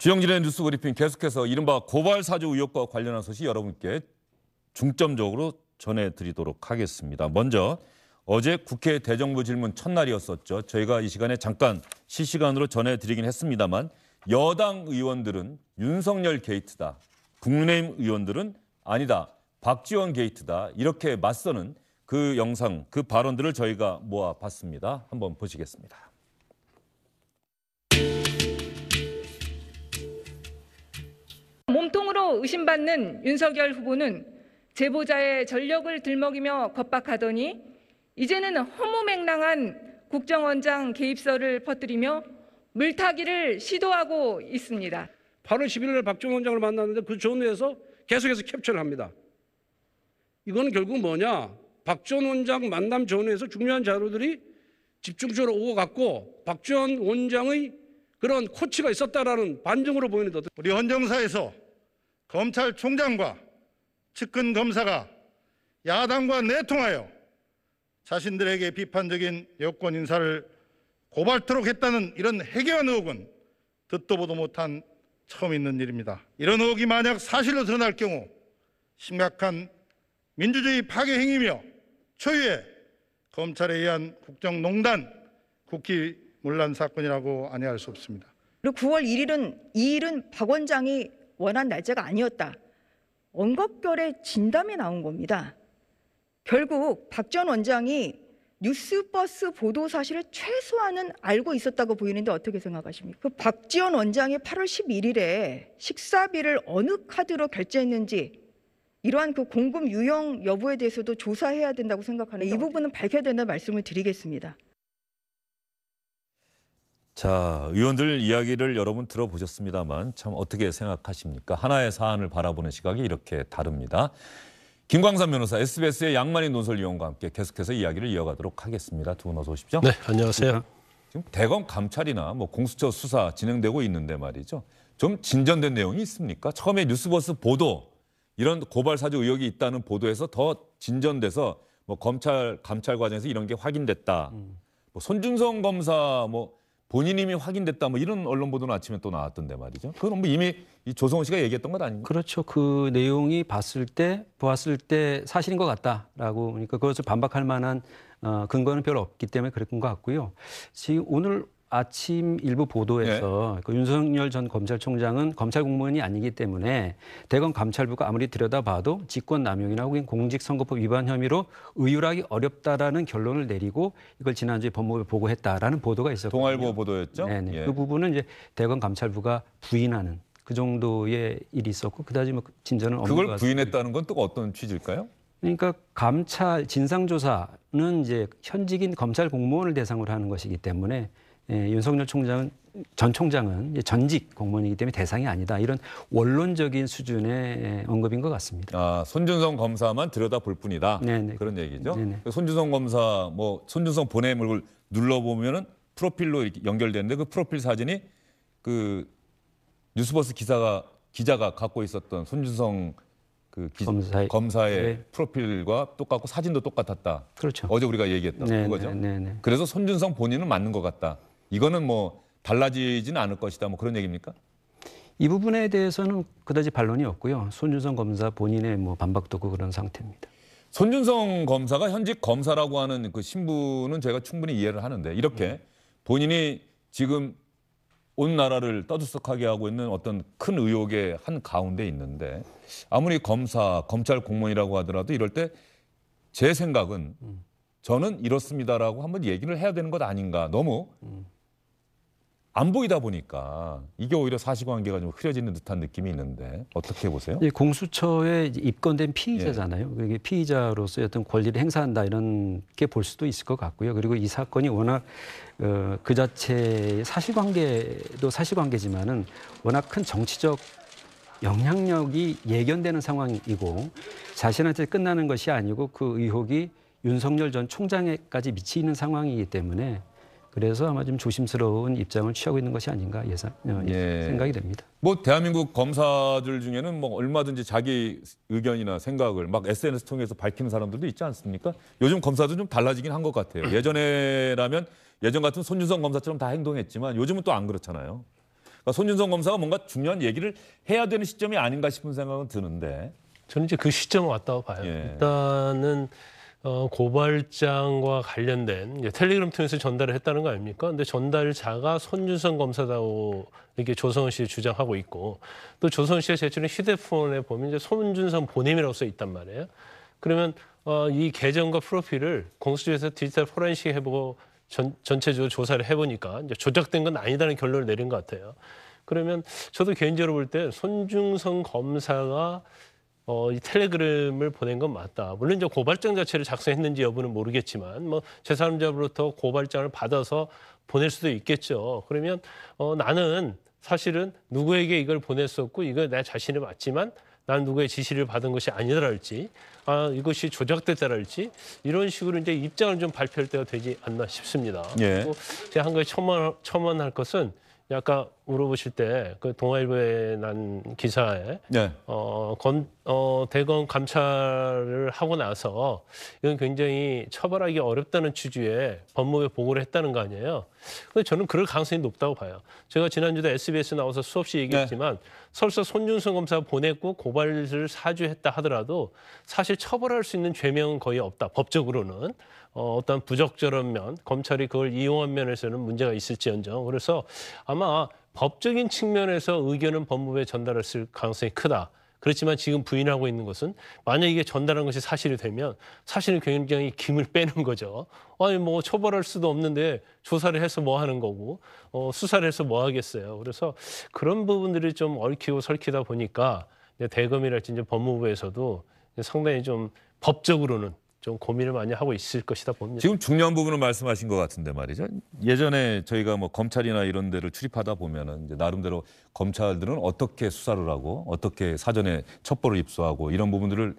주영진의 뉴스 브리핑 계속해서 이른바 고발 사주 의혹과 관련한 소식 여러분께 중점적으로 전해드리도록 하겠습니다. 먼저 어제 국회 대정부 질문 첫날이었었죠. 저희가 이 시간에 잠깐 실시간으로 전해드리긴 했습니다만 여당 의원들은 윤석열 게이트다. 국민의힘 의원들은 아니다. 박지원 게이트다. 이렇게 맞서는 그 영상, 그 발언들을 저희가 모아봤습니다. 한번 보시겠습니다. 몸통으로 의심받는 윤석열 후보는 제보자의 전력을 들먹이며 겁박하더니 이제는 허무맹랑한 국정원장 개입설을 퍼뜨리며 물타기를 시도하고 있습니다. 8월 11일 날 박지원 원장을 만났는데 그 전후에서 계속해서 캡처를 합니다. 이건 결국 뭐냐? 박지원 원장 만남 전후에서 중요한 자료들이 집중적으로 오고 갔고 박지원 원장의 그런 코치가 있었다라는 반증으로 보이는데 우리 헌정사에서 검찰총장과 측근 검사가 야당과 내통하여 자신들에게 비판적인 여권 인사를 고발토록 했다는 이런 해괴한 의혹은 듣도 보도 못한 처음 있는 일입니다. 이런 의혹이 만약 사실로 드러날 경우 심각한 민주주의 파괴 행위며 초유의 검찰에 의한 국정농단, 국기문란 사건이라고 아니할 수 없습니다. 그리고 9월 1일은 이 일은 박 원장이 원한 날짜가 아니었다. 언급결에 진담이 나온 겁니다. 결국 박 전 원장이 뉴스버스 보도 사실을 최소한은 알고 있었다고 보이는데 어떻게 생각하십니까? 그 박지원 원장이 8월 11일에 식사비를 어느 카드로 결제했는지 이러한 그 공금 유형 여부에 대해서도 조사해야 된다고 생각하는데 이 부분은 밝혀야 된다는 말씀을 드리겠습니다. 자, 의원들 이야기를 여러분 들어보셨습니다만 참 어떻게 생각하십니까? 하나의 사안을 바라보는 시각이 이렇게 다릅니다. 김광삼 변호사, SBS의 양만희 논설위원과 함께 계속해서 이야기를 이어가도록 하겠습니다. 두 분 어서 오십시오. 네, 안녕하세요. 지금 대검 감찰이나 공수처 수사 진행되고 있는데 말이죠. 좀 진전된 내용이 있습니까? 처음에 뉴스버스 보도, 이런 고발 사주 의혹이 있다는 보도에서 더 진전돼서 검찰 감찰 과정에서 이런 게 확인됐다. 손준성 검사 본인 이미 확인됐다 이런 언론 보도는 아침에 또 나왔던데 말이죠. 그건 이미 이 조성호 씨가 얘기했던 것 아닙니까? 그렇죠. 그 내용이 보았을 때 사실인 것 같다라고 그러니까 그것을 반박할 만한 근거는 별로 없기 때문에 그랬던 것 같고요. 지금 오늘 아침 일부 보도에서 그 윤석열 전 검찰총장은 검찰 공무원이 아니기 때문에 대검 감찰부가 아무리 들여다봐도 직권남용이나 혹은 공직선거법 위반 혐의로 의율하기 어렵다라는 결론을 내리고 이걸 지난주에 법무부에 보고했다라는 보도가 있었거든요. 동아일보 보도였죠? 네네. 예. 그 부분은 이제 대검 감찰부가 부인하는 그 정도의 일이 있었고 그다지 진전은 없는 것 같습니다. 그걸 부인했다는 건 또 어떤 취지일까요? 그러니까 감찰 진상조사는 이제 현직인 검찰 공무원을 대상으로 하는 것이기 때문에 윤석열 전 총장은 전직 공무원이기 때문에 대상이 아니다. 이런 원론적인 수준의 언급인 것 같습니다. 아, 손준성 검사만 들여다볼 뿐이다. 네네. 그런 얘기죠. 네네. 손준성 검사 손준성 보냄을 눌러보면은 프로필로 이렇게 연결되는데 그 프로필 사진이 그 뉴스버스 기자가 갖고 있었던 손준성 검사의 네. 프로필과 똑같고 사진도 똑같았다. 그렇죠. 어제 우리가 얘기했던 그거죠. 네네. 그래서 손준성 본인은 맞는 것 같다. 이거는 달라지지는 않을 것이다. 그런 얘기입니까? 이 부분에 대해서는 그다지 반론이 없고요. 손준성 검사 본인의 반박도 없고 그런 상태입니다. 손준성 검사가 현직 검사라고 하는 그 신분은 제가 충분히 이해를 하는데 이렇게 본인이 지금 온 나라를 떠들썩하게 하고 있는 어떤 큰 의혹의 한 가운데 있는데 아무리 검찰 공무원이라고 하더라도 이럴 때 제 생각은 저는 이렇습니다라고 한번 얘기를 해야 되는 것 아닌가. 너무 안 보이다 보니까 이게 오히려 사실관계가 좀 흐려지는 듯한 느낌이 있는데 어떻게 보세요? 공수처에 입건된 피의자잖아요. 그게 피의자로서 어떤 권리를 행사한다 이런 게 볼 수도 있을 것 같고요. 그리고 이 사건이 워낙 그 자체의 사실관계도 사실관계지만은 워낙 큰 정치적 영향력이 예견되는 상황이고 자신한테 끝나는 것이 아니고 그 의혹이 윤석열 전 총장에까지 미치는 상황이기 때문에 그래서 아마 좀 조심스러운 입장을 취하고 있는 것이 아닌가 생각이 됩니다. 대한민국 검사들 중에는 얼마든지 자기 의견이나 생각을 SNS 통해서 밝히는 사람들도 있지 않습니까? 요즘 검사도 좀 달라지긴 한 것 같아요. 예전에라면 예전 같은 손준성 검사처럼 다 행동했지만 요즘은 또 안 그렇잖아요. 그러니까 손준성 검사가 뭔가 중요한 얘기를 해야 되는 시점이 아닌가 싶은 생각은 드는데. 저는 이제 그 시점은 왔다고 봐요. 예. 일단은 고발장과 관련된 이제 텔레그램 통해서 전달을 했다는 거 아닙니까? 근데 전달자가 손준성 검사다고 이렇게 조성은 씨 주장하고 있고, 또 조성은 씨가 제출한 휴대폰에 보면 이제 손준성 보냄이라고 써 있단 말이에요. 그러면 이 계정과 프로필을 공수처에서 디지털 포렌식 해보고 전체적으로 조사를 해보니까 이제 조작된 건 아니다는 결론을 내린 것 같아요. 그러면 저도 개인적으로 볼 때 손준성 검사가 이 텔레그램을 보낸 건 맞다. 물론 이제 고발장 자체를 작성했는지 여부는 모르겠지만 뭐 제3자로부터 고발장을 받아서 보낼 수도 있겠죠. 그러면 나는 사실은 누구에게 이걸 보냈었고 이거 내 자신이 맞지만 난 누구의 지시를 받은 것이 아니다랄지, 이것이 조작됐다랄지 이런 식으로 이제 입장을 좀 발표할 때가 되지 않나 싶습니다. 예. 그리고 제가 한 가지 첨언할 것은 아까 물어보실 때 그 동아일보에 난 기사에 네. 대검 감찰을 하고 나서 이건 굉장히 처벌하기 어렵다는 취지의 법무부에 보고를 했다는 거 아니에요. 근데 저는 그럴 가능성이 높다고 봐요. 제가 지난주도 SBS 나와서 수없이 얘기했지만 설사 손준성 검사가 보냈고 고발을 사주했다 하더라도 사실 처벌할 수 있는 죄명은 거의 없다. 법적으로는. 어떤 부적절한 면, 검찰이 그걸 이용한 면에서는 문제가 있을지언정. 그래서 아마 법적인 측면에서 의견은 법무부에 전달했을 가능성이 크다. 그렇지만 지금 부인하고 있는 것은 만약 이게 전달한 것이 사실이 되면 사실은 굉장히 김을 빼는 거죠. 아니 뭐 처벌할 수도 없는데 조사를 해서 뭐 하는 거고 수사를 해서 뭐 하겠어요. 그래서 그런 부분들이 좀 얽히고 설키다 보니까 대검이랄지 이제 법무부에서도 상당히 좀 법적으로는 좀 고민을 많이 하고 있을 것이다 봅니다. 지금 중요한 부분을 말씀하신 것 같은데 말이죠. 예전에 저희가 뭐 검찰이나 이런 데를 출입하다 보면은 이제 나름대로 검찰들은 어떻게 수사를 하고 어떻게 사전에 첩보를 입수하고 이런 부분들을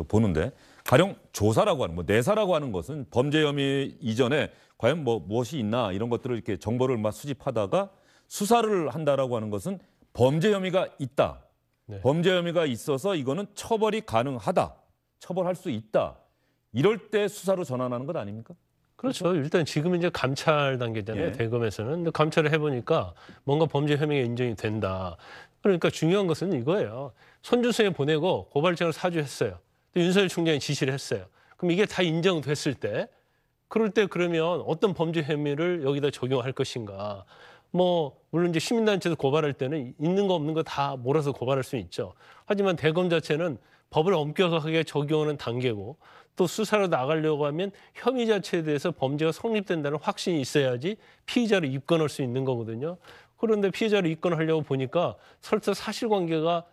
보는데, 가령 조사라고 하는, 뭐 내사라고 하는 것은 범죄 혐의 이전에 과연 뭐 무엇이 있나 이런 것들을 이렇게 정보를 막 수집하다가 수사를 한다라고 하는 것은 범죄 혐의가 있다. 네. 범죄 혐의가 있어서 이거는 처벌이 가능하다. 처벌할 수 있다. 이럴 때 수사로 전환하는 것 아닙니까? 그렇죠. 일단 지금 이제 감찰 단계잖아요. 예. 대검에서는. 근데 감찰을 해보니까 뭔가 범죄 혐의가 인정이 된다. 그러니까 중요한 것은 이거예요. 손준성에 보내고 고발장을 사주했어요. 또 윤석열 총장이 지시를 했어요. 그럼 이게 다 인정됐을 때, 그럴 때 그러면 어떤 범죄 혐의를 여기다 적용할 것인가. 뭐 물론 이제 시민단체도 고발할 때는 있는 거 없는 거 다 몰아서 고발할 수 있죠. 하지만 대검 자체는 법을 엄격하게 적용하는 단계고, 또 수사로 나가려고 하면 혐의 자체에 대해서 범죄가 성립된다는 확신이 있어야지 피의자를 입건할 수 있는 거거든요. 그런데 피의자를 입건하려고 보니까 설사 사실관계가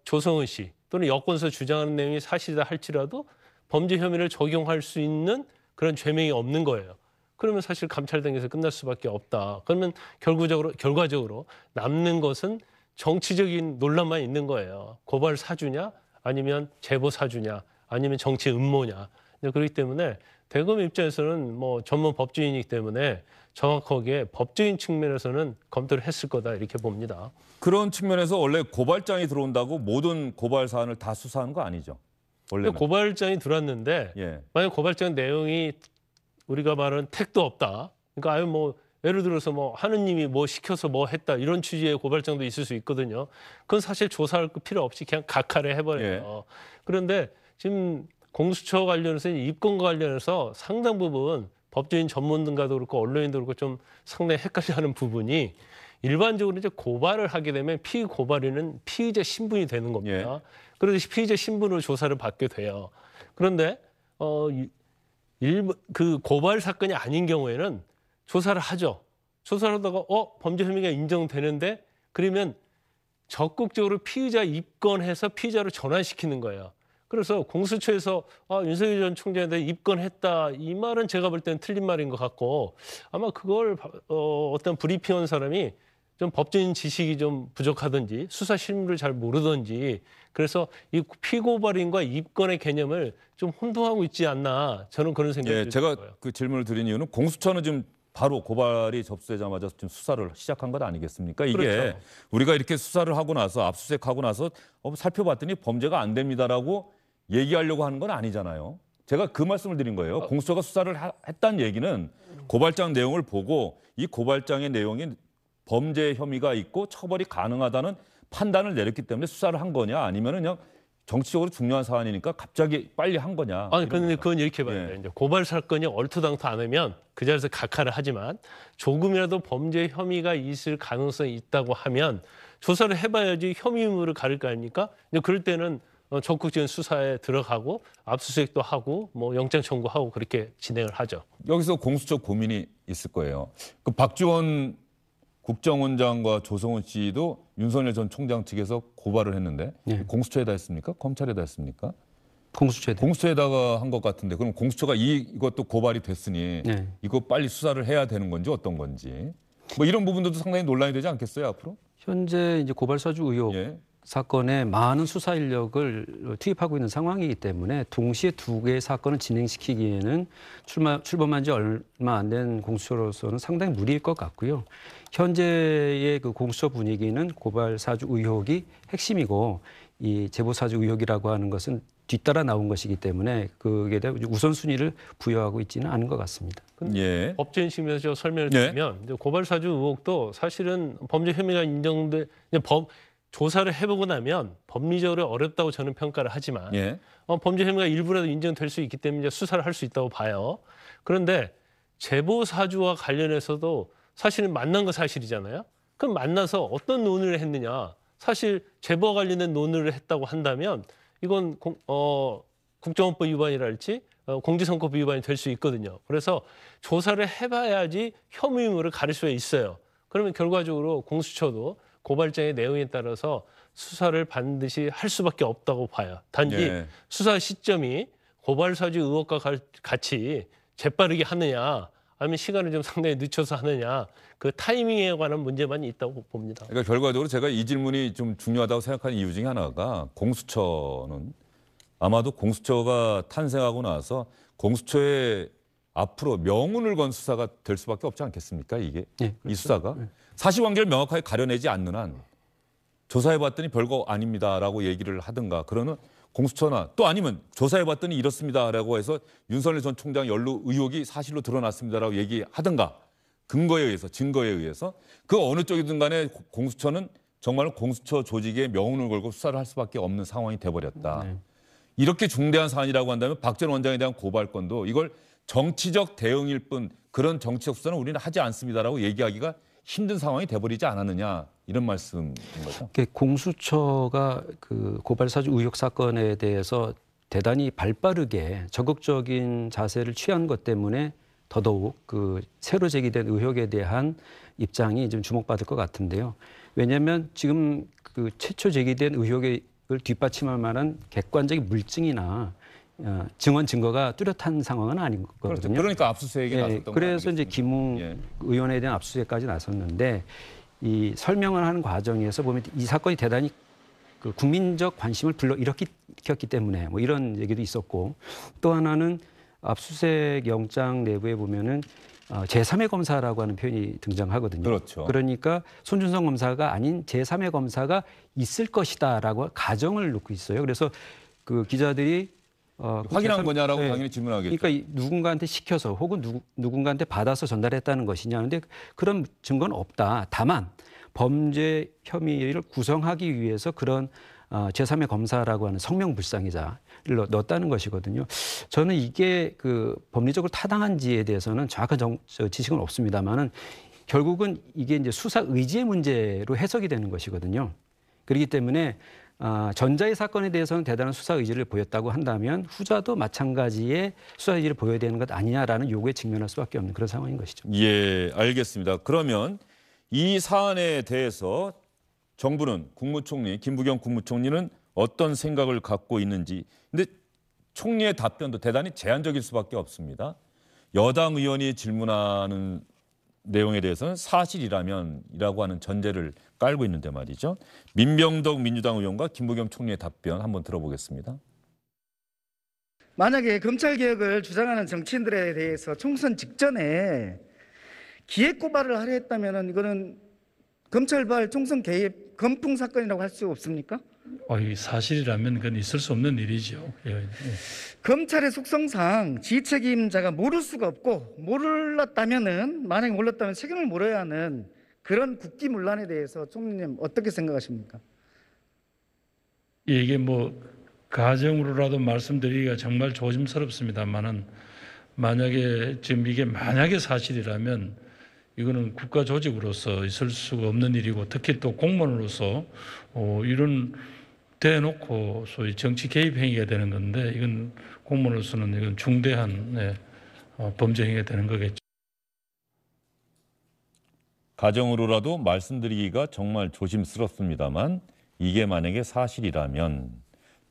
조성은 씨 또는 여권서 주장하는 내용이 사실이다 할지라도 범죄 혐의를 적용할 수 있는 그런 죄명이 없는 거예요. 그러면 사실 감찰 단계에서 끝날 수밖에 없다. 그러면 결과적으로 남는 것은 정치적인 논란만 있는 거예요. 고발 사주냐, 아니면 제보 사주냐, 아니면 정치 음모냐. 그렇기 때문에 대검 입장에서는 뭐 전문 법조인이기 때문에 정확하게 법적인 측면에서는 검토를 했을 거다 이렇게 봅니다. 그런 측면에서 원래 고발장이 들어온다고 모든 고발 사안을 다 수사하는 거 아니죠? 원래 고발장이 들어왔는데 예. 만약 고발장 내용이 우리가 말하는 택도 없다. 그러니까 아유 뭐 예를 들어서 뭐 하느님이 뭐 시켜서 뭐 했다 이런 취지의 고발장도 있을 수 있거든요. 그건 사실 조사할 필요 없이 그냥 각하를 해버려요. 예. 그런데 지금 공수처 관련해서 입건과 관련해서 상당 부분 법조인 전문가도 그렇고 언론인도 그렇고 좀 상당히 헷갈려하는 부분이, 일반적으로 이제 고발을 하게 되면 피고발인은 피의자 신분이 되는 겁니다. 그래서 피의자 신분으로 조사를 받게 돼요. 그런데 그 고발 사건이 아닌 경우에는 조사를 하죠. 조사를 하다가 범죄 혐의가 인정되는데, 그러면 적극적으로 피의자 입건해서 피의자로 전환시키는 거예요. 그래서 공수처에서 윤석열 전 총장한테 입건했다, 이 말은 제가 볼 때는 틀린 말인 것 같고, 아마 그걸 어떤 브리핑한 사람이 좀 법적인 지식이 좀 부족하든지 수사 실무를 잘 모르든지, 그래서 이 피고발인과 입건의 개념을 좀 혼동하고 있지 않나, 저는 그런 생각이 들어요. 제가 그 질문을 드린 이유는 공수처는 지금 바로 고발이 접수되자마자 지금 수사를 시작한 것 아니겠습니까? 이게 그렇죠. 우리가 이렇게 수사를 하고 나서 압수수색하고 나서 살펴봤더니 범죄가 안 됩니다라고 얘기하려고 하는 건 아니잖아요. 제가 그 말씀을 드린 거예요. 공수처가 수사를 했다는 얘기는 고발장 내용을 보고 이 고발장의 내용이 범죄 혐의가 있고 처벌이 가능하다는 판단을 내렸기 때문에 수사를 한 거냐 아니면은 그냥 정치적으로 중요한 사안이니까 갑자기 빨리 한 거냐. 아니, 근데 그건 이렇게 봐야 돼요. 이제 고발 사건이 얼토당토 않으면 그 자리에서 각하를 하지만 조금이라도 범죄 혐의가 있을 가능성이 있다고 하면 조사를 해봐야지 혐의 의무를 가릴 거 아닙니까? 이제 그럴 때는 적극적인 수사에 들어가고 압수수색도 하고 뭐 영장 청구하고 그렇게 진행을 하죠. 여기서 공수처 고민이 있을 거예요. 그 박지원 국정원장과 조성은 씨도 윤석열 전 총장 측에서 고발을 했는데 네. 공수처에다 했습니까? 검찰에다 했습니까? 공수처에 한 것 같은데 그럼 공수처가 이것도 고발이 됐으니 네. 이거 빨리 수사를 해야 되는 건지 어떤 건지 뭐 이런 부분들도 상당히 논란이 되지 않겠어요 앞으로? 현재 이제 고발 사주 의혹 예. 사건에 많은 수사 인력을 투입하고 있는 상황이기 때문에 동시에 두 개의 사건을 진행시키기에는 출범한 지 얼마 안 된 공수처로서는 상당히 무리일 것 같고요. 현재의 그 공수처 분위기는 고발 사주 의혹이 핵심이고 이 제보 사주 의혹이라고 하는 것은 뒤따라 나온 것이기 때문에 그에 대한 우선순위를 부여하고 있지는 않은 것 같습니다. 예. 법제인 측면에서 설명을 드리면 이제 고발 사주 의혹도 사실은 범죄 혐의가 인정돼 조사를 해보고 나면 법리적으로 어렵다고 저는 평가를 하지만 예. 범죄 혐의가 일부라도 인정될 수 있기 때문에 수사를 할 수 있다고 봐요. 그런데 제보 사주와 관련해서도 사실은 만난 거 사실이잖아요. 그럼 만나서 어떤 논의를 했느냐. 사실 제보와 관련된 논의를 했다고 한다면 이건 국정원법 위반이랄지 공직선거법 위반이 될 수 있거든요. 그래서 조사를 해봐야지 혐의 의무를 가릴 수가 있어요. 그러면 결과적으로 공수처도 고발장의 내용에 따라서 수사를 반드시 할 수밖에 없다고 봐요. 단지 예. 수사 시점이 고발 사주 의혹과 같이 재빠르게 하느냐 아니면 시간을 좀 상당히 늦춰서 하느냐 그 타이밍에 관한 문제만 있다고 봅니다. 그러니까 결과적으로 제가 이 질문이 좀 중요하다고 생각하는 이유 중에 하나가 공수처는 아마도 공수처가 탄생하고 나서 공수처의 앞으로 명운을 건 수사가 될 수밖에 없지 않겠습니까? 이게 네, 그렇죠. 이 수사가 사실관계를 명확하게 가려내지 않는 한 조사해봤더니 별거 아닙니다라고 얘기를 하든가 그러는 공수처나 또 아니면 조사해봤더니 이렇습니다라고 해서 윤석열 전 총장 연루 의혹이 사실로 드러났습니다라고 얘기하든가 근거에 의해서 증거에 의해서 그 어느 쪽이든 간에 공수처는 정말 공수처 조직의 명운을 걸고 수사를 할 수밖에 없는 상황이 돼버렸다. 네. 이렇게 중대한 사안이라고 한다면 박 전 원장에 대한 고발건도 이걸 정치적 대응일 뿐 그런 정치적 수사는 우리는 하지 않습니다라고 얘기하기가 힘든 상황이 돼버리지 않았느냐 이런 말씀인 거죠. 공수처가 그 고발 사주 의혹 사건에 대해서 대단히 발빠르게 적극적인 자세를 취한 것 때문에 더더욱 그 새로 제기된 의혹에 대한 입장이 좀 주목받을 것 같은데요. 왜냐하면 지금 그 최초 제기된 의혹을 뒷받침할 만한 객관적인 물증이나 증언 증거가 뚜렷한 상황은 아닌 거거든요. 그렇죠. 그러니까 압수수색이 나섰던 그래서 이제 김웅 의원에 대한 압수수색까지 나섰는데 이 설명을 하는 과정에서 보면 이 사건이 대단히 그 국민적 관심을 불러일으켰기 때문에 뭐 이런 얘기도 있었고 또 하나는 압수수색 영장 내부에 보면은 제3의 검사라고 하는 표현이 등장하거든요. 그렇죠. 그러니까 손준성 검사가 아닌 제3의 검사가 있을 것이다라고 가정을 놓고 있어요. 그래서 그 기자들이 확인한 거냐라고 당연히 질문하겠죠. 그러니까 누군가한테 시켜서 혹은 누군가한테 받아서 전달했다는 것이냐 하는데 그런 증거는 없다. 다만 범죄 혐의를 구성하기 위해서 그런 제3의 검사라고 하는 성명불상자를 넣었다는 것이거든요. 저는 이게 그 법리적으로 타당한지에 대해서는 정확한 지식은 없습니다만은 결국은 이게 이제 수사 의지의 문제로 해석이 되는 것이거든요. 그렇기 때문에 전자의 사건에 대해서는 대단한 수사 의지를 보였다고 한다면 후자도 마찬가지의 수사 의지를 보여야 되는 것 아니냐라는 요구에 직면할 수밖에 없는 그런 상황인 것이죠. 예, 알겠습니다. 그러면 이 사안에 대해서 정부는 국무총리 김부겸 국무총리는 어떤 생각을 갖고 있는지. 근데 총리의 답변도 대단히 제한적일 수밖에 없습니다. 여당 의원이 질문하는 내용에 대해서는 사실이라면이라고 하는 전제를 깔고 있는데 말이죠. 민병덕 민주당 의원과 김부겸 총리의 답변 한번 들어보겠습니다. 만약에 검찰개혁을 주장하는 정치인들에 대해서 총선 직전에 기획 고발을 하려 했다면 이거는 검찰발 총선 개입 검풍 사건이라고 할 수 없습니까? 이 사실이라면 그건 있을 수 없는 일이죠. 예. 검찰의 속성상 지휘책임자가 모를 수가 없고 만약에 몰랐다면 책임을 물어야 하는 그런 국기문란에 대해서 총리님 어떻게 생각하십니까? 이게 뭐 가정으로라도 말씀드리기가 정말 조심스럽습니다만은 만약에 지금 이게 만약에 사실이라면 이거는 국가 조직으로서 있을 수가 없는 일이고 특히 또 공무원으로서 이런 대놓고 소위 정치 개입 행위가 되는 건데 이건 공무원으로서는 이건 중대한 범죄 행위가 되는 거겠죠. 가정으로라도 말씀드리기가 정말 조심스럽습니다만 이게 만약에 사실이라면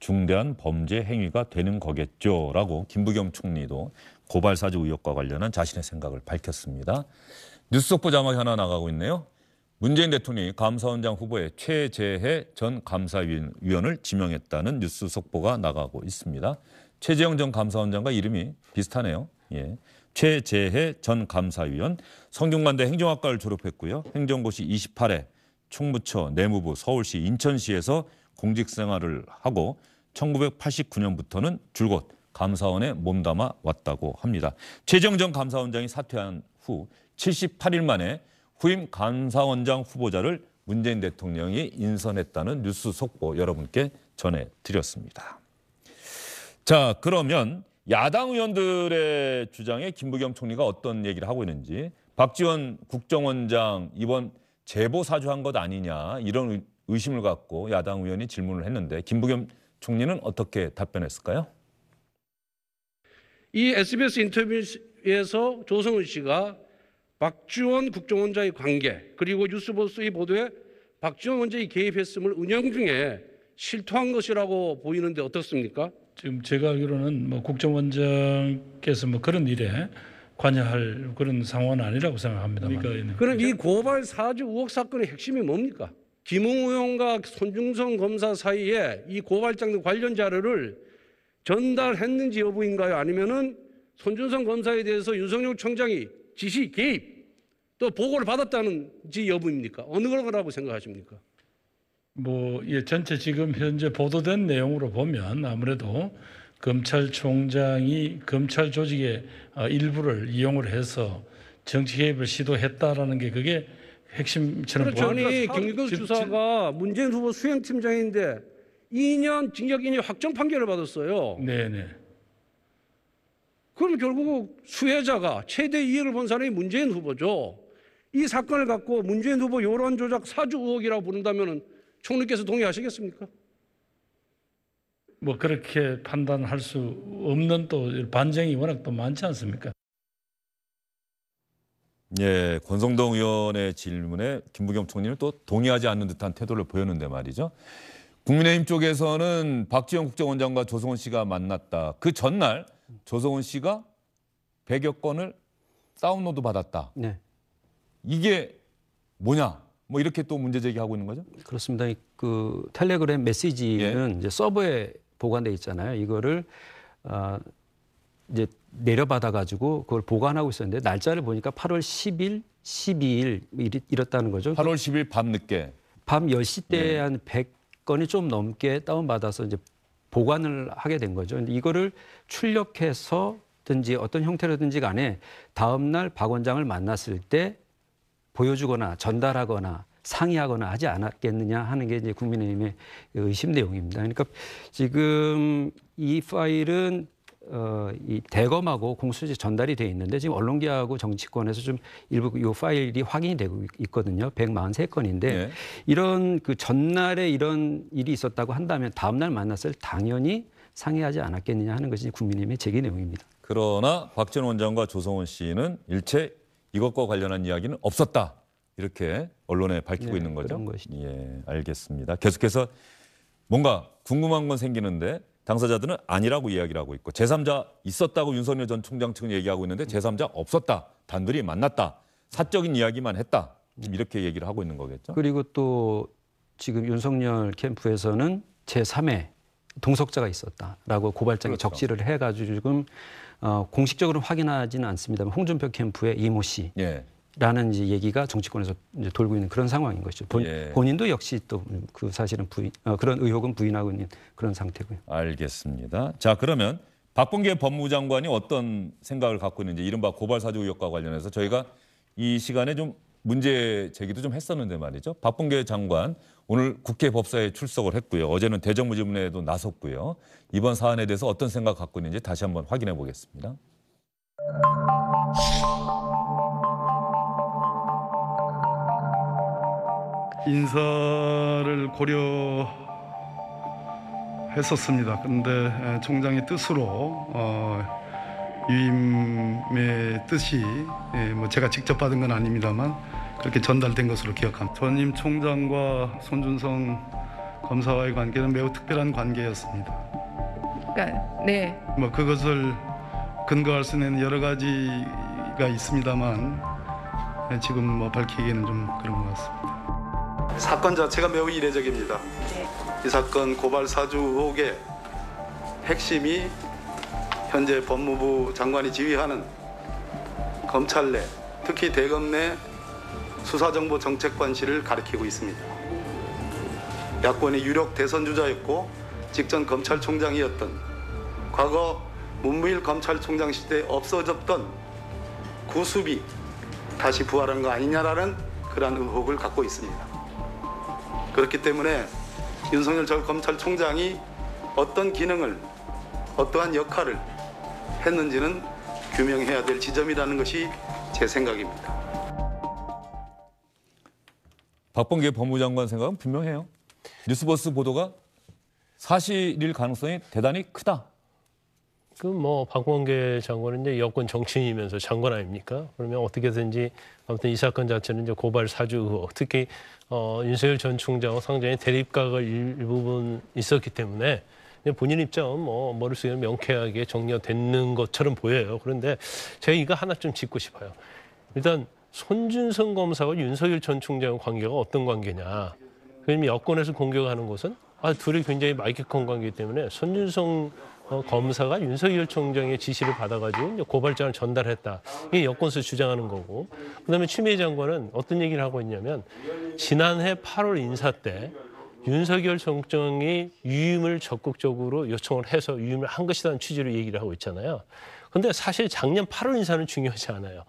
중대한 범죄 행위가 되는 거겠죠라고 김부겸 총리도 고발사주 의혹과 관련한 자신의 생각을 밝혔습니다. 뉴스 속보 자막이 하나 나가고 있네요. 문재인 대통령이 감사원장 후보에 최재해 전 감사위원을 지명했다는 뉴스 속보가 나가고 있습니다. 최재형 전 감사원장과 이름이 비슷하네요. 예. 최재해 전 감사위원, 성균관대 행정학과를 졸업했고요. 행정고시 28회, 충무처, 내무부, 서울시, 인천시에서 공직 생활을 하고 1989년부터는 줄곧 감사원에 몸담아 왔다고 합니다. 최재형 전 감사원장이 사퇴한 후 78일 만에 후임 감사원장 후보자를 문재인 대통령이 인선했다는 뉴스 속보 여러분께 전해드렸습니다. 자, 그러면 야당 의원들의 주장에 김부겸 총리가 어떤 얘기를 하고 있는지, 박지원 국정원장 이번 제보 사주한 것 아니냐 이런 의심을 갖고 야당 의원이 질문을 했는데 김부겸 총리는 어떻게 답변했을까요? 이 SBS 인터뷰에서 조성은 씨가 박지원 국정원장의 관계 그리고 뉴스버스의 보도에 박지원 원장이 개입했음을 은연중에 실토한 것이라고 보이는데 어떻습니까? 지금 제가 알기로는 뭐 국정원장께서 뭐 그런 일에 관여할 그런 상황은 아니라고 생각합니다. 그럼 이 고발 사주 의혹 사건의 핵심이 뭡니까? 김웅 의원과 손중성 검사 사이에 이 고발장 관련 자료를 전달했는지 여부인가요? 아니면은 손준성 검사에 대해서 윤석열 총장이 지시 개입 또 보고를 받았다는지 여부입니까? 어느 거라고 생각하십니까? 전체 지금 현재 보도된 내용으로 보면 아무래도 검찰총장이 검찰 조직의 일부를 이용을 해서 정치 개입을 시도했다라는 게 그게 핵심처럼 그렇죠. 보입니다. 아니 김기덕 주사가 문재인 후보 수행팀장인데 2년 징역 2년 확정 판결을 받았어요. 네네. 그럼 결국 수혜자가 최대 이익을 본 사람이 문재인 후보죠. 이 사건을 갖고 문재인 후보 여론 조작 사주 의혹이라고 부른다면 총리께서 동의하시겠습니까? 그렇게 판단할 수 없는 또 반증이 워낙 또 많지 않습니까? 예, 권성동 의원의 질문에 김부겸 총리는 또 동의하지 않는 듯한 태도를 보였는데 말이죠. 국민의힘 쪽에서는 박지원 국정원장과 조성은 씨가 만났다. 그 전날 조성은 씨가 100여 건을 다운로드 받았다. 네. 이게 뭐냐? 뭐 이렇게 또 문제 제기하고 있는 거죠? 그렇습니다. 그 텔레그램 메시지는 이제 서버에 보관돼 있잖아요. 이거를 이제 내려받아 가지고 그걸 보관하고 있었는데 날짜를 보니까 8월 10일, 12일 이렇다는 거죠. 8월 10일 밤 늦게. 밤 10시 때 한 100건이 좀 넘게 다운받아서 이제 보관을 하게 된 거죠. 근데 이거를 출력해서든지 어떤 형태로든지 간에 다음 날 박 원장을 만났을 때 보여주거나 전달하거나 상의하거나 하지 않았겠느냐 하는 게 이제 국민의힘의 의심 내용입니다. 그러니까 지금 이 파일은 이 대검하고 공수처에 전달이 돼 있는데 지금 언론계하고 정치권에서 좀 일부 이 파일이 확인이 되고 있거든요. 143건인데 네. 이런 그 전날에 이런 일이 있었다고 한다면 다음 날 만났을 당연히 상의하지 않았겠느냐 하는 것이 국민의힘의 제기 내용입니다. 그러나 박지원 원장과 조성은 씨는 일체 이것과 관련한 이야기는 없었다. 이렇게 언론에 밝히고 네, 있는 거죠. 그런 것이죠. 예, 알겠습니다. 계속해서 뭔가 궁금한 건 생기는데 당사자들은 아니라고 이야기를 하고 있고 제3자 있었다고 윤석열 전 총장 측은 얘기하고 있는데 제3자 없었다. 단둘이 만났다. 사적인 이야기만 했다. 지금 이렇게 얘기를 하고 있는 거겠죠. 그리고 또 지금 윤석열 캠프에서는 제3의 동석자가 있었다라고 고발장에 그렇죠. 적시를 해가지고 지금 공식적으로 확인하지는 않습니다만 홍준표 캠프의 이모 씨라는 예. 이제 얘기가 정치권에서 이제 돌고 있는 그런 상황인 것이죠. 예. 본인도 역시 또 그 사실은 그런 의혹은 부인하고 있는 그런 상태고요. 알겠습니다. 자, 그러면 박범계 법무장관이 어떤 생각을 갖고 있는지 이른바 고발사주 의혹과 관련해서 저희가 이 시간에 좀 문제 제기도 좀 했었는데 말이죠. 박범계 장관 오늘 국회 법사에 출석을 했고요. 어제는 대정부질문에도 나섰고요. 이번 사안에 대해서 어떤 생각 갖고 있는지 다시 한번 확인해 보겠습니다. 인사를 고려했었습니다. 그런데 총장의 뜻으로 유임의 뜻이 뭐 제가 직접 받은 건 아닙니다만 그렇게 전달된 것으로 기억합니다. 전임 총장과 손준성 검사와의 관계는 매우 특별한 관계였습니다. 그러니까 네. 뭐 그것을 근거할 수 있는 여러 가지가 있습니다만 지금 뭐 밝히기에는 좀 그런 것 같습니다. 사건 자체가 매우 이례적입니다. 이 사건 고발 사주 의혹의 핵심이 현재 법무부 장관이 지휘하는 검찰 내, 특히 대검 내 수사정보정책관실을 가리키고 있습니다. 야권의 유력 대선 주자였고 직전 검찰총장이었던 과거 문무일 검찰총장 시대에 없어졌던 구습이 다시 부활한 거 아니냐라는 그러한 의혹을 갖고 있습니다. 그렇기 때문에 윤석열 전 검찰총장이 어떤 기능을, 어떠한 역할을 했는지는 규명해야 될 지점이라는 것이 제 생각입니다. 박범계 법무장관 생각은 분명해요. 뉴스버스 보도가 사실일 가능성이 대단히 크다. 그 뭐 박범계 장관은 이제 여권 정치인이면서 장관 아닙니까? 그러면 어떻게든지 아무튼 이 사건 자체는 이제 고발 사주 의혹, 특히 윤석열 전 총장과 상당히 대립각을 일부분 있었기 때문에 본인 입장은 뭐 머릿속에 명쾌하게 정리가 되는 것처럼 보여요. 그런데 제가 이거 하나 좀 짚고 싶어요. 일단 손준성 검사와 윤석열 전 총장의 관계가 어떤 관계냐. 그럼 여권에서 공격하는 것은 둘이 굉장히 말기컨 관계이기 때문에 손준성 검사가 윤석열 총장의 지시를 받아가지고 고발장을 전달했다. 이게 여권에서 주장하는 거고. 그다음에 추미애 장관은 어떤 얘기를 하고 있냐면 지난해 8월 인사 때 윤석열 총장이 유임을 적극적으로 요청을 해서 유임을 한 것이라는 취지로 얘기를 하고 있잖아요. 그런데 사실 작년 8월 인사는 중요하지 않아요.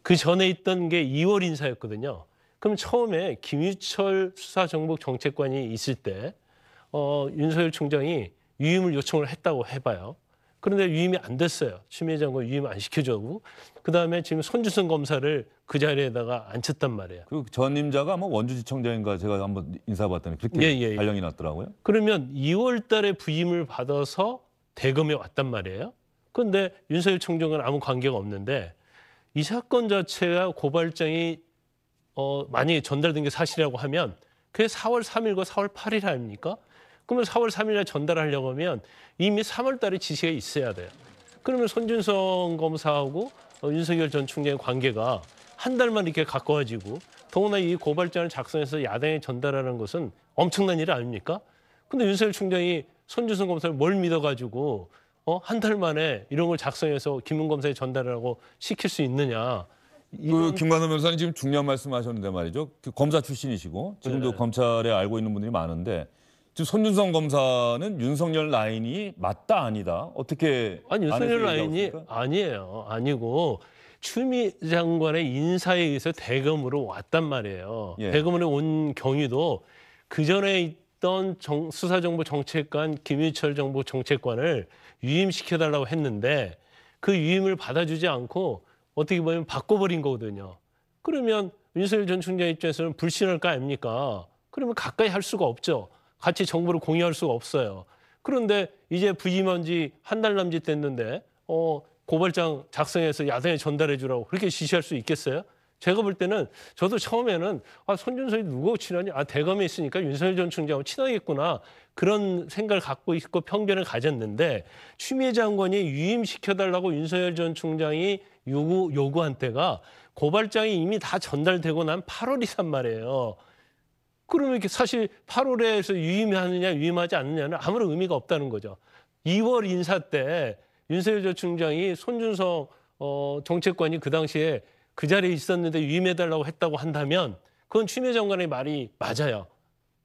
그 전에 있던 게 2월 인사였거든요. 그럼 처음에 김유철 수사정보정책관이 있을 때 윤석열 총장이 유임을 요청을 했다고 해봐요. 그런데 유임이 안 됐어요. 추미애 장관 유임 안 시켜주고. 그다음에 지금 손준성 검사를 그 자리에다가 앉혔단 말이에요. 그 전임자가 뭐 원주지청장인가 제가 한번 인사봤더니 그렇게 발령이 났더라고요. 그러면 2월 달에 부임을 받아서 대검에 왔단 말이에요. 그런데 윤석열 총장은 아무 관계가 없는데 이 사건 자체가 고발장이 만약에 전달된 게 사실이라고 하면 그게 4월 3일과 4월 8일 아닙니까? 그러면 4월 3일에 전달하려고 하면 이미 3월 달에 지시가 있어야 돼요. 그러면 손준성 검사하고 윤석열 전 총장의 관계가 한 달만 이렇게 가까워지고 더구나 이 고발장을 작성해서 야당에 전달하는 것은 엄청난 일 아닙니까? 근데 윤석열 총장이 손준성 검사를 뭘 믿어가지고 한 달 만에 이런 걸 작성해서 김문 검사에 전달하라고 시킬 수 있느냐. 그 김관섭 변호사님 지금 중요한 말씀하셨는데 말이죠. 그 검사 출신이시고 지금도 검찰에 알고 있는 분들이 많은데 지금 손준성 검사는 윤석열 라인이 맞다 아니다 어떻게? 아니 윤석열 라인이 아니에요. 아니고 추미애 장관의 인사에 의해서 대검으로 왔단 말이에요. 대검으로 온 경위도 그 전에 있던 수사정보정책관 김유철 정보정책관을 유임시켜달라고 했는데 그 유임을 받아주지 않고 어떻게 보면 바꿔버린 거거든요. 그러면 윤석열 전 총장 입장에서는 불신할 거 아닙니까? 그러면 가까이 할 수가 없죠. 같이 정보를 공유할 수가 없어요. 그런데 이제 부임한 지 한 달 남짓 됐는데 고발장 작성해서 야당에 전달해 주라고 그렇게 지시할 수 있겠어요? 제가 볼 때는 저도 처음에는 손준성이 누구하고 친하냐? 대검에 있으니까 윤석열 전 총장하고 친하겠구나. 그런 생각을 갖고 있고 편견을 가졌는데 추미애 장관이 유임시켜달라고 윤석열 전 총장이 요구한 때가 고발장이 이미 다 전달되고 난 8월이란 말이에요. 그러면 이렇게 사실 8월에서 유임하느냐 유임하지 않느냐는 아무런 의미가 없다는 거죠. 2월 인사 때 윤석열 전 총장이 손준성 정책관이 그 당시에 그 자리에 있었는데 유임해달라고 했다고 한다면 그건 추미애 장관의 말이 맞아요.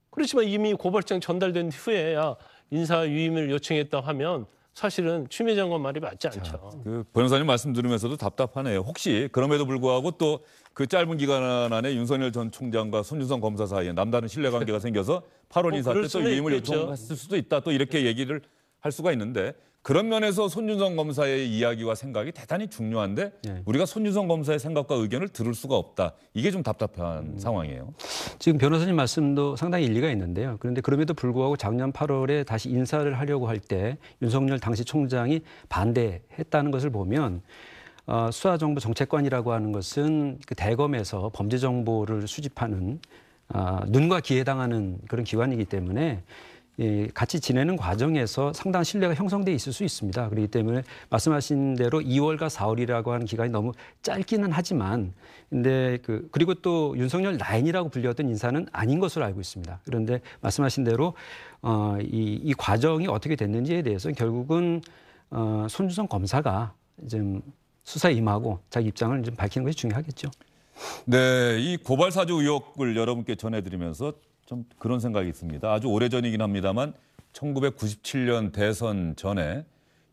그렇지만 이미 고발장 전달된 후에야 인사 유임을 요청했다고 하면 사실은 추미애 장관 말이 맞지 않죠. 그 변호사님 말씀 들으면서도 답답하네요. 혹시 그럼에도 불구하고 또 그 짧은 기간 안에 윤석열 전 총장과 손준성 검사 사이에 남다른 신뢰관계가 생겨서 8월 인사 때 그럴 또 수는 위임을 있겠죠. 요청했을 수도 있다. 또 이렇게 얘기를 할 수가 있는데 그런 면에서 손준성 검사의 이야기와 생각이 대단히 중요한데 네. 우리가 손준성 검사의 생각과 의견을 들을 수가 없다. 이게 좀 답답한 상황이에요. 지금 변호사님 말씀도 상당히 일리가 있는데요. 그런데 그럼에도 불구하고 작년 8월에 다시 인사를 하려고 할 때 윤석열 당시 총장이 반대했다는 것을 보면 수사정보 정책관이라고 하는 것은 그 대검에서 범죄 정보를 수집하는 눈과 귀에 해당하는 그런 기관이기 때문에 같이 지내는 과정에서 상당한 신뢰가 형성돼 있을 수 있습니다. 그렇기 때문에 말씀하신 대로 2월과 4월이라고 하는 기간이 너무 짧기는 하지만 근데 그리고 또 윤석열 라인이라고 불렸던 인사는 아닌 것으로 알고 있습니다. 그런데 말씀하신 대로 이 과정이 어떻게 됐는지에 대해서는 결국은 손준성 검사가 좀 수사에 임하고 자기 입장을 좀 밝히는 것이 중요하겠죠. 네, 이 고발 사주 의혹을 여러분께 전해드리면서 좀 그런 생각이 있습니다. 아주 오래전이긴 합니다만 1997년 대선 전에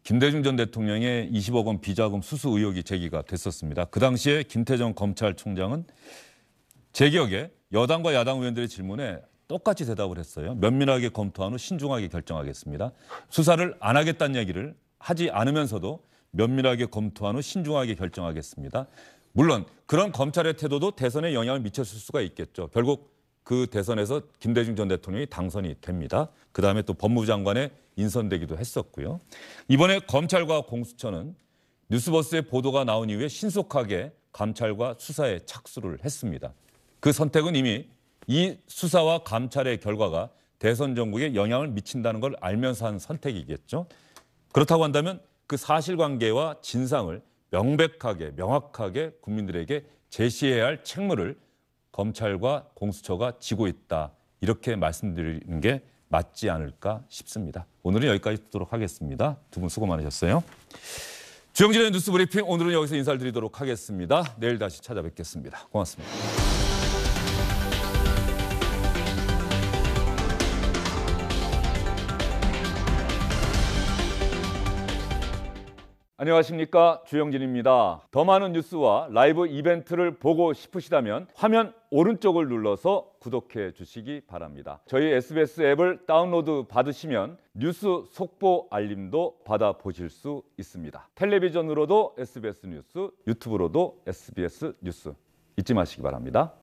김대중 전 대통령의 20억 원 비자금 수수 의혹이 제기가 됐었습니다. 그 당시에 김태정 검찰총장은 제 기억에 여당과 야당 의원들의 질문에 똑같이 대답을 했어요. 면밀하게 검토한 후 신중하게 결정하겠습니다. 수사를 안 하겠다는 얘기를 하지 않으면서도 면밀하게 검토한 후 신중하게 결정하겠습니다. 물론 그런 검찰의 태도도 대선에 영향을 미쳤을 수가 있겠죠. 결국 그 대선에서 김대중 전 대통령이 당선이 됩니다. 그다음에 또 법무부 장관에 인선되기도 했었고요. 이번에 검찰과 공수처는 뉴스버스의 보도가 나온 이후에 신속하게 감찰과 수사에 착수를 했습니다. 그 선택은 이미 이 수사와 감찰의 결과가 대선 정국에 영향을 미친다는 걸 알면서 한 선택이겠죠. 그렇다고 한다면 그 사실관계와 진상을 명백하게 명확하게 국민들에게 제시해야 할 책무를 검찰과 공수처가 지고 있다. 이렇게 말씀드리는 게 맞지 않을까 싶습니다. 오늘은 여기까지 듣도록 하겠습니다. 두 분 수고 많으셨어요. 주영진의 뉴스 브리핑 오늘은 여기서 인사를 드리도록 하겠습니다. 내일 다시 찾아뵙겠습니다. 고맙습니다. 안녕하십니까, 주영진입니다. 더 많은 뉴스와 라이브 이벤트를 보고 싶으시다면 화면 오른쪽을 눌러서 구독해 주시기 바랍니다. 저희 SBS 앱을 다운로드 받으시면 뉴스 속보 알림도 받아보실 수 있습니다. 텔레비전으로도 SBS 뉴스, 유튜브로도 SBS 뉴스 잊지 마시기 바랍니다.